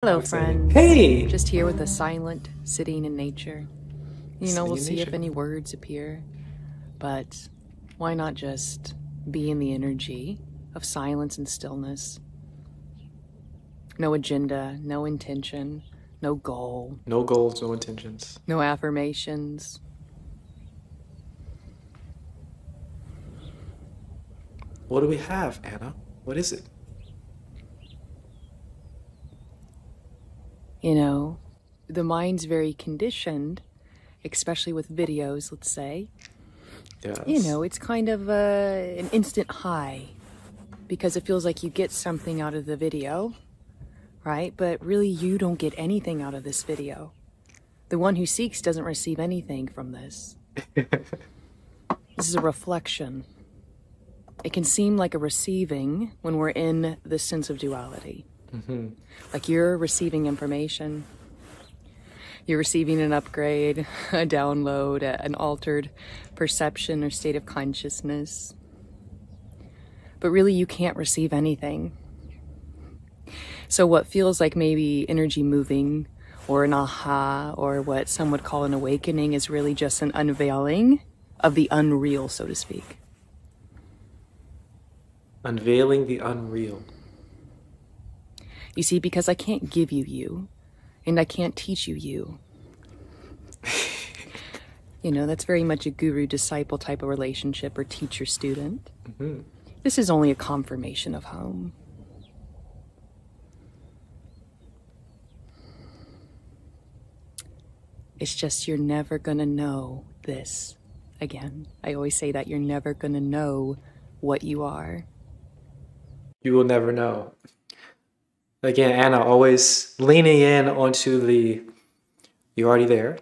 Hello, Exciting. friends. Hey! Just here with a silent sitting in nature. We'll see if nature. any words appear, but why not just be in the energy of silence and stillness? No agenda, no intention, no goal, No goals, no intentions. no affirmations. What do we have, Anna? What is it? The mind's very conditioned, especially with videos, let's say. Yes. It's kind of an instant high because it feels like you get something out of the video, right? But really, you don't get anything out of this video. The one who seeks doesn't receive anything from this. This is a reflection. It can seem like a receiving when we're in the sense of duality. Like you're receiving information. You're receiving an upgrade, a download, an altered perception or state of consciousness. But really, you can't receive anything. So what feels like maybe energy moving or an aha or what some would call an awakening is really just an unveiling of the unreal, so to speak. Unveiling the unreal. You see, because I can't give you you, and I can't teach you you. That's very much a guru-disciple type of relationship or teacher-student. This is only a confirmation of home. It's just you're never gonna know this again. I always say that you're never gonna know what you are. You will never know. Again, Anna always leaning in onto the you're already there,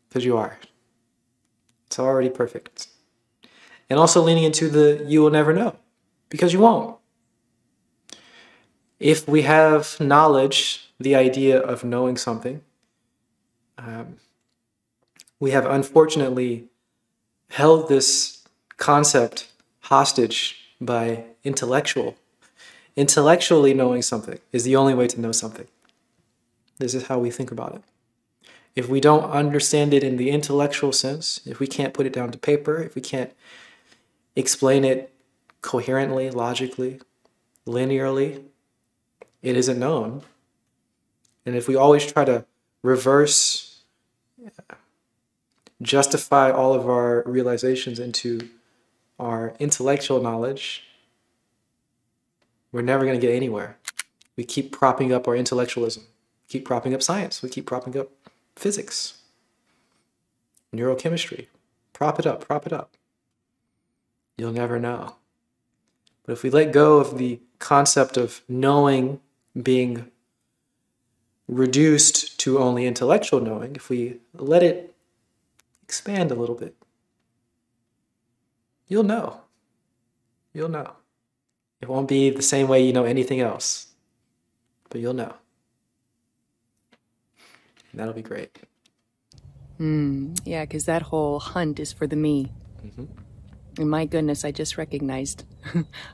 because you are. It's already perfect. And also leaning into the you will never know, because you won't. If we have knowledge, the idea of knowing something, we have unfortunately held this concept hostage by intellectually knowing something is the only way to know something. This is how we think about it. If we don't understand it in the intellectual sense, if we can't put it down to paper, if we can't explain it coherently, logically, linearly, it isn't known. And if we always try to reverse, justify all of our realizations into our intellectual knowledge, we're never going to get anywhere. We keep propping up our intellectualism, keep propping up science, we keep propping up physics, neurochemistry. Prop it up, prop it up. You'll never know. But if we let go of the concept of knowing being reduced to only intellectual knowing, if we let it expand a little bit, you'll know. You'll know. It won't be the same way you know anything else, but you'll know. And that'll be great. Yeah, because that whole hunt is for the me. And my goodness, I just recognized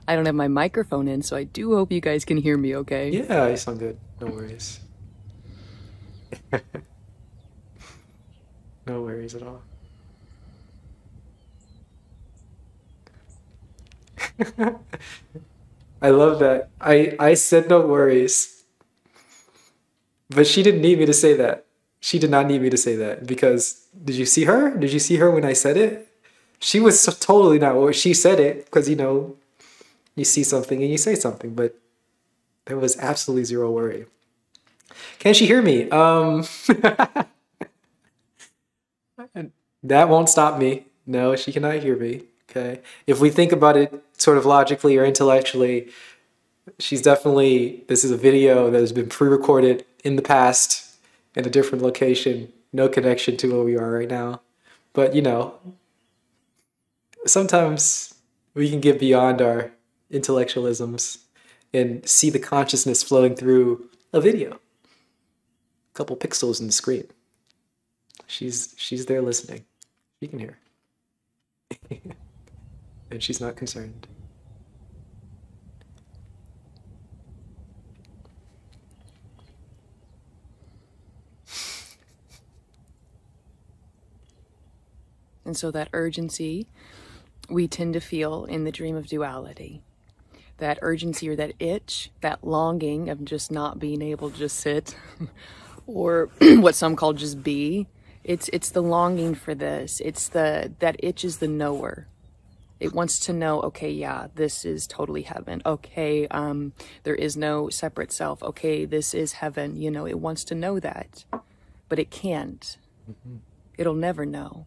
I don't have my microphone in, so I do hope you guys can hear me okay. Yeah, you sound good. No worries. No worries at all. I love that. I said no worries. But she didn't need me to say that. She did not need me to say that because did you see her? Did you see her when I said it? She was totally not worried. She said it because, you see something and you say something, but there was absolutely zero worry. Can she hear me? That won't stop me. No, she cannot hear me. Okay. If we think about it sort of logically or intellectually, this is a video that has been pre-recorded in the past in a different location, no connection to where we are right now. But, sometimes we can get beyond our intellectualisms and see the consciousness flowing through a video. A couple pixels in the screen. She's there listening. She can hear. And she's not concerned. And so that urgency we tend to feel in the dream of duality. That urgency or that itch, that longing of just not being able to just sit or what some call just be. It's the longing for this. That itch is the knower. It wants to know, okay, yeah, this is totally heaven. Okay, there is no separate self. Okay, this is heaven. You know, it wants to know that, but it can't. It'll never know.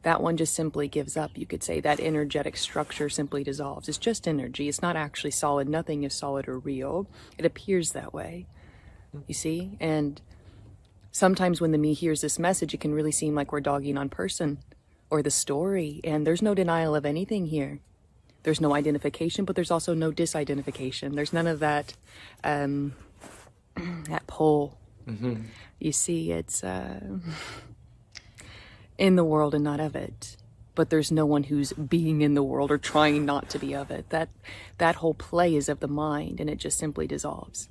That one just simply gives up, you could say. That energetic structure simply dissolves. It's just energy. It's not actually solid. Nothing is solid or real. It appears that way, you see? And sometimes when the me hears this message, it can really seem like we're dogging on person or the story. And there's no denial of anything here. There's no identification, but there's also no disidentification. There's none of that, that pull. You see, it's... in the world and not of it, but there's no one who's being in the world or trying not to be of it. That whole play is of the mind, and it just simply dissolves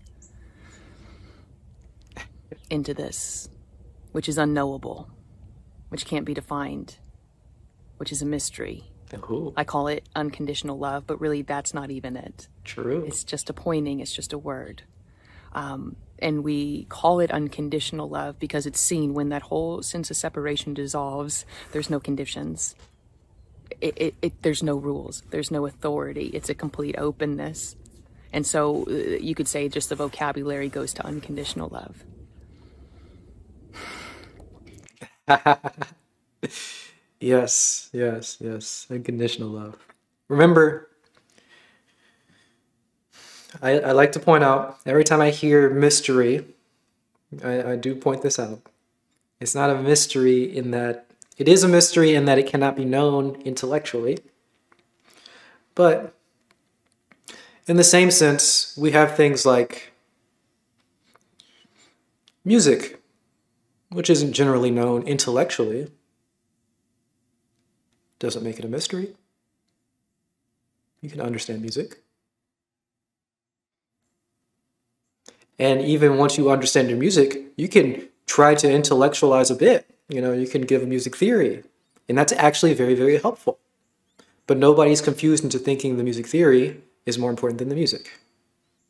into this, which is unknowable, which can't be defined, which is a mystery. Ooh. I call it unconditional love, but really that's not even it. True. It's just a pointing, it's just a word. And we call it unconditional love because it's seen when that whole sense of separation dissolves. There's no conditions. There's no rules. There's no authority. It's a complete openness. And so you could say just the vocabulary goes to unconditional love. Yes. Unconditional love. Remember, I like to point out, every time I hear mystery, I do point this out. It's not a mystery in that, it is a mystery in that it cannot be known intellectually. But in the same sense, we have things like music, which isn't generally known intellectually. Doesn't make it a mystery. You can understand music. And even once you understand your music, you can try to intellectualize a bit. You know, you can give a music theory. And that's actually very, very helpful. But nobody's confused into thinking the music theory is more important than the music.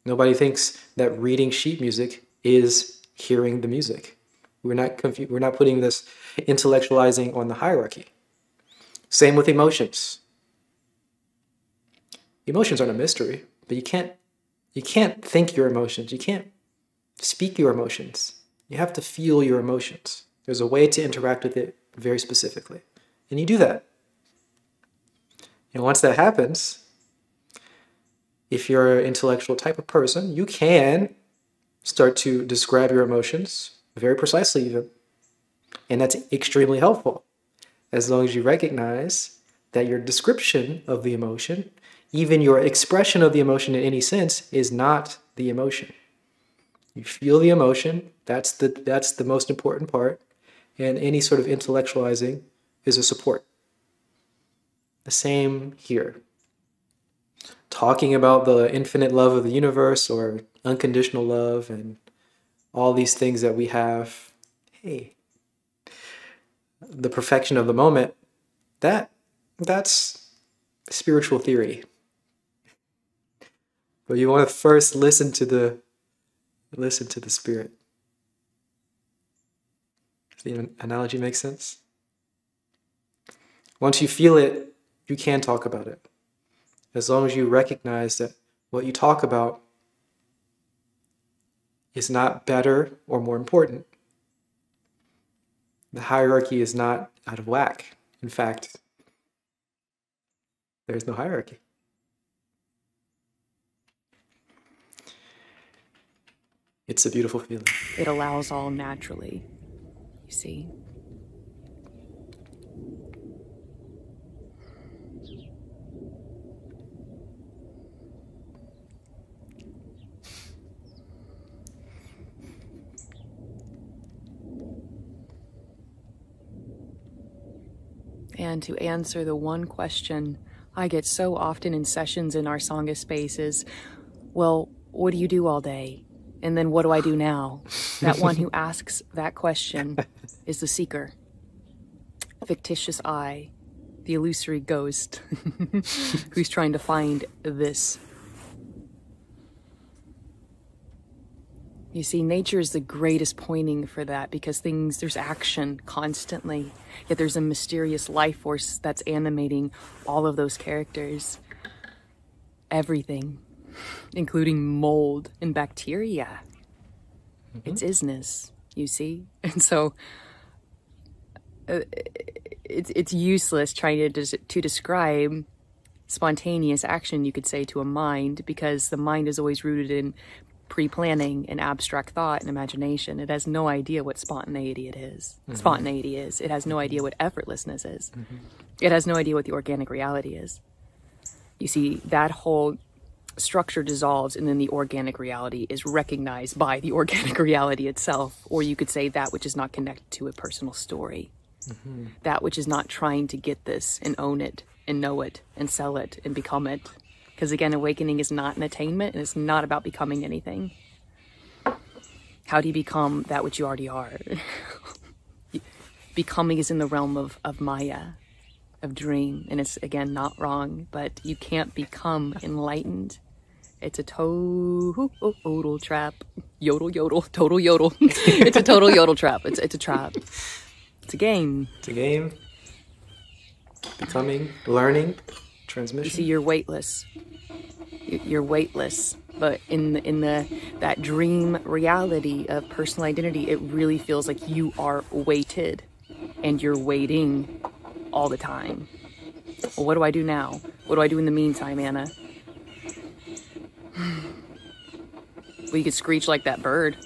Nobody thinks that reading sheet music is hearing the music. We're not putting this intellectualizing on the hierarchy. Same with emotions. Emotions aren't a mystery, but you can't think your emotions. You can't speak your emotions. You have to feel your emotions. There's a way to interact with it very specifically. And you do that. And once that happens, if you're an intellectual type of person, you can start to describe your emotions very precisely even. And that's extremely helpful, as long as you recognize that your description of the emotion, even your expression of the emotion in any sense, is not the emotion. You feel the emotion, that's the most important part, and any sort of intellectualizing is a support. The same here. Talking about the infinite love of the universe or unconditional love and all these things that we have, hey, the perfection of the moment, that's spiritual theory. But you want to first listen to the spirit. Does the analogy make sense? Once you feel it, you can talk about it. As long as you recognize that what you talk about is not better or more important. The hierarchy is not out of whack. In fact, there's no hierarchy. It's a beautiful feeling. It allows all naturally, you see. And to answer the one question I get so often in sessions in our Sangha spaces, well, what do you do all day? And then what do I do now? That one who asks that question is the seeker. fictitious I, the illusory ghost who's trying to find this. You see, nature is the greatest pointing for that, because there's action constantly, yet there's a mysterious life force that's animating all of those characters. Everything, including mold and bacteria. It's isness, you see? And so it's useless trying to describe spontaneous action, you could say, to a mind, because the mind is always rooted in pre-planning and abstract thought and imagination. It has no idea what spontaneity is. It has no idea what effortlessness is. It has no idea what the organic reality is. You see, that whole structure dissolves, and then the organic reality is recognized by the organic reality itself. Or you could say that which is not connected to a personal story. That which is not trying to get this and own it and know it and sell it and become it. Because again, awakening is not an attainment, and it's not about becoming anything. How do you become that which you already are? Becoming is in the realm of Maya, of dream, and it's, again, not wrong, but you can't become enlightened. It's a total trap. Yodel, yodel, total yodel. It's a total yodel trap. It's a trap. It's a game. It's a game. Becoming, learning, transmission. You see, you're weightless. You're weightless. But in that dream reality of personal identity, it really feels like you are weighted, and you're waiting all the time. Well, what do I do now? What do I do in the meantime, Anna? Well, you could screech like that bird.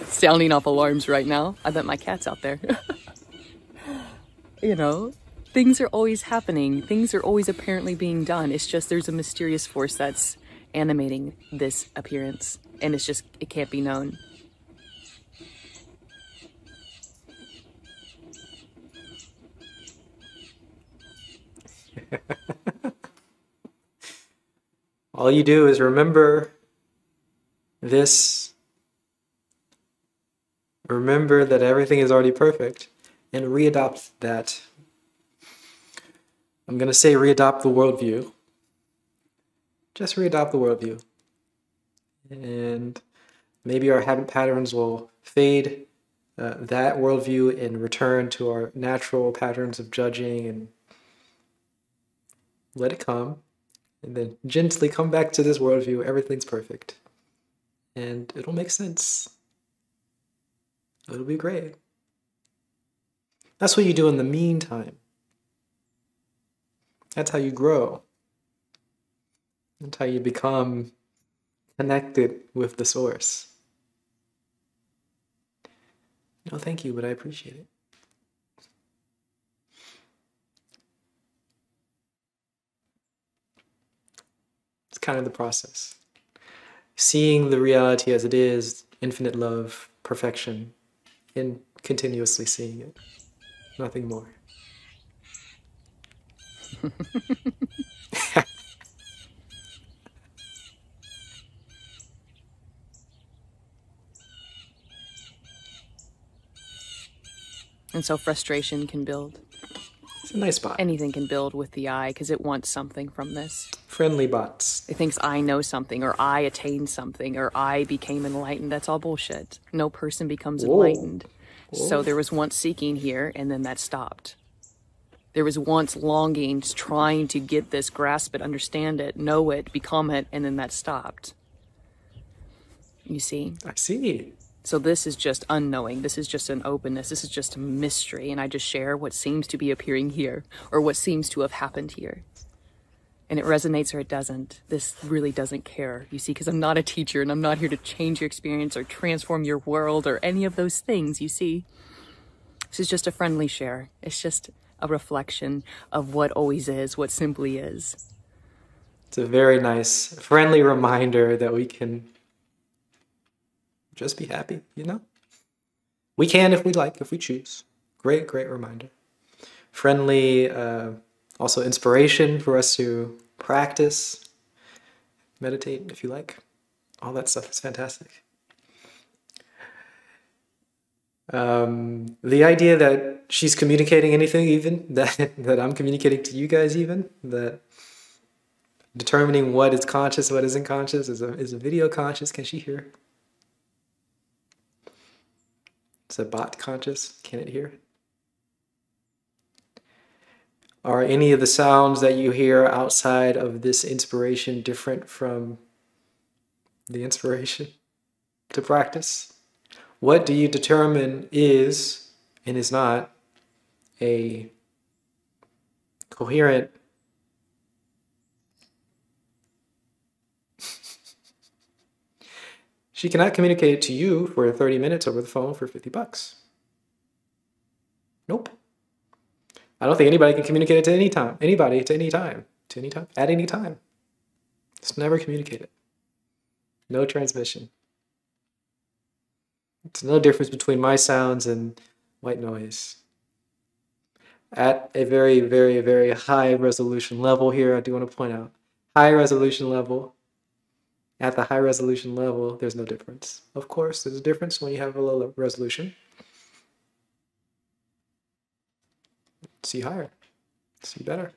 Sounding off alarms right now. I bet my cat's out there. You know, things are always happening. Things are always apparently being done. It's just there's a mysterious force that's animating this appearance. And it's just, it can't be known. All you do is remember this. Remember that everything is already perfect, and readopt that. I'm going to say readopt the worldview. Just readopt the worldview. And maybe our habit patterns will fade that worldview and return to our natural patterns of judging, and let it come. And then gently come back to this worldview. Everything's perfect. And it'll make sense. It'll be great. That's what you do in the meantime. That's how you grow. That's how you become connected with the source. No, thank you, but I appreciate it. It's kind of the process. Seeing the reality as it is, infinite love, perfection, and continuously seeing it. Nothing more. And so frustration can build. It's a nice bot. Anything can build with the I, because it wants something from this. Friendly bots. It thinks I know something, or I attained something, or I became enlightened. That's all bullshit. No person becomes enlightened. Whoa. So there was once seeking here, and then that stopped. There was once longings, trying to get this, grasp it, understand it, know it, become it, and then that stopped. You see? I see. So this is just unknowing. This is just an openness. This is just a mystery. And I just share what seems to be appearing here, or what seems to have happened here. And it resonates or it doesn't. This really doesn't care, you see, because I'm not a teacher, and I'm not here to change your experience or transform your world or any of those things, you see. This is just a friendly share. It's just a reflection of what always is, what simply is. It's a very nice, friendly reminder that we can just be happy, you know? We can if we like, if we choose. Great, great reminder. Friendly, also inspiration for us to practice, meditate if you like. All that stuff is fantastic. The idea that she's communicating anything even that I'm communicating to you guys even, that determining what is conscious, what isn't conscious, is a video conscious? Can she hear? Is a bot conscious? Can it hear? Are any of the sounds that you hear outside of this inspiration different from the inspiration to practice? What do you determine is and is not a coherent She cannot communicate it to you for 30 minutes over the phone for $50. Nope. I don't think anybody can communicate it to any time. Anybody to any time. To any time. At any time. It's never communicated. No transmission. It's no difference between my sounds and white noise. At a very, very, very high resolution level here, I do want to point out, high resolution level. At the high resolution level, there's no difference. Of course, there's a difference when you have a low resolution. See higher. See better.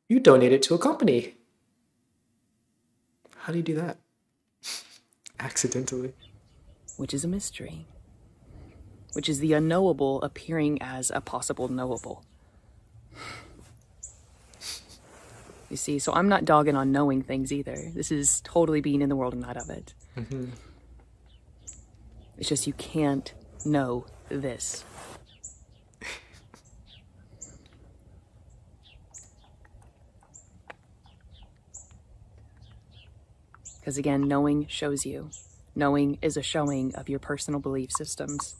You donate it to a company. How do you do that? Accidentally. Which is a mystery. Which is the unknowable appearing as a possible knowable. You see, so I'm not dogging on knowing things either. This is totally being in the world and not of it. Mm-hmm. It's just you can't know this. Because again, knowing shows you. Knowing is a showing of your personal belief systems,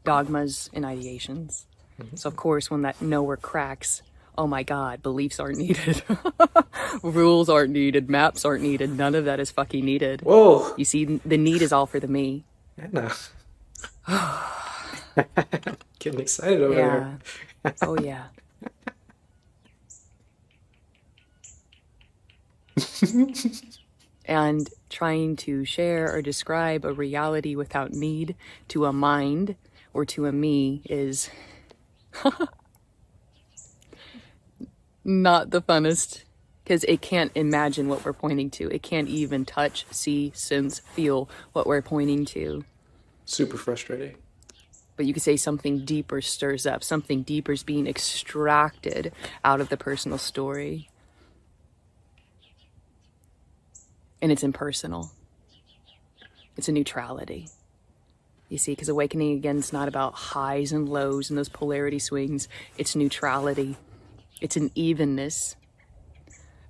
dogmas, and ideations. Mm-hmm. So of course, when that knower cracks, oh my God, beliefs aren't needed. Rules aren't needed. Maps aren't needed. None of that is fucking needed. Whoa. You see, the need is all for the me. Anna. Getting excited over there. Oh, yeah. And trying to share or describe a reality without need to a mind or to a me is not the funnest, because it can't imagine what we're pointing to. It can't even touch, see, sense, feel what we're pointing to. Super frustrating. But you could say something deeper stirs up. Something deeper is being extracted out of the personal story. And it's impersonal. It's a neutrality. You see, because awakening, again, is not about highs and lows and those polarity swings. It's neutrality. It's an evenness.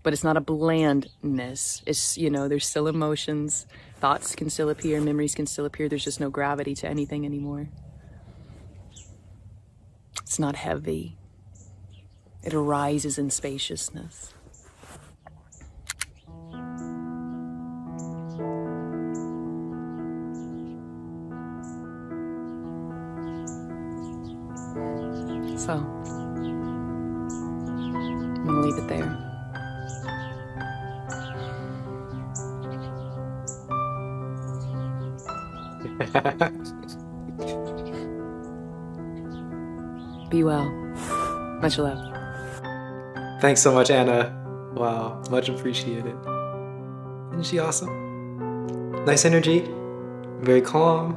But it's not a blandness. It's, you know, there's still emotions. Thoughts can still appear. Memories can still appear. There's just no gravity to anything anymore. It's not heavy. It arises in spaciousness. So, I'm gonna leave it there. Be well. Much love. Thanks so much, Anna. Wow, much appreciated. Isn't she awesome? Nice energy, very calm,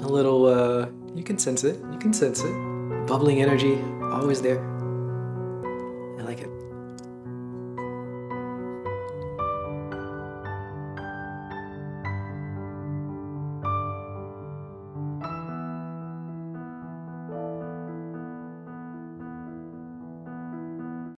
a little, you can sense it, bubbling energy, always there. I like it.